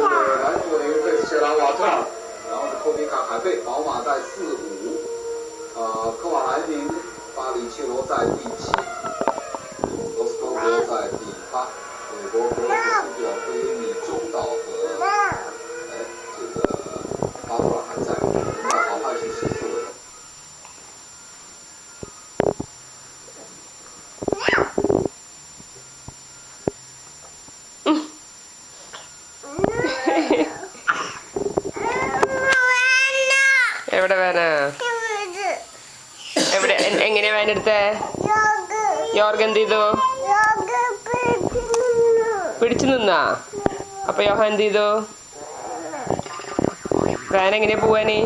男主的一个贝斯切拉瓦特，然后是托比卡海贝，宝马在4-5，科马兰宁、巴里切罗在第7，罗斯托格在第8，美国格罗斯表菲米中岛和这个巴特尔还在，那淘汰是14位。എവിടെ വേന എവിടെ എങ്ങനെയാ വേന എടുത്തേ യോർഗ് എന്ത് ചെയ്തു പിടിച്ചു നിന്നാ അപ്പൊ യോഹ എന്ത് ചെയ്തു വേന എങ്ങനെയാ പോവാന്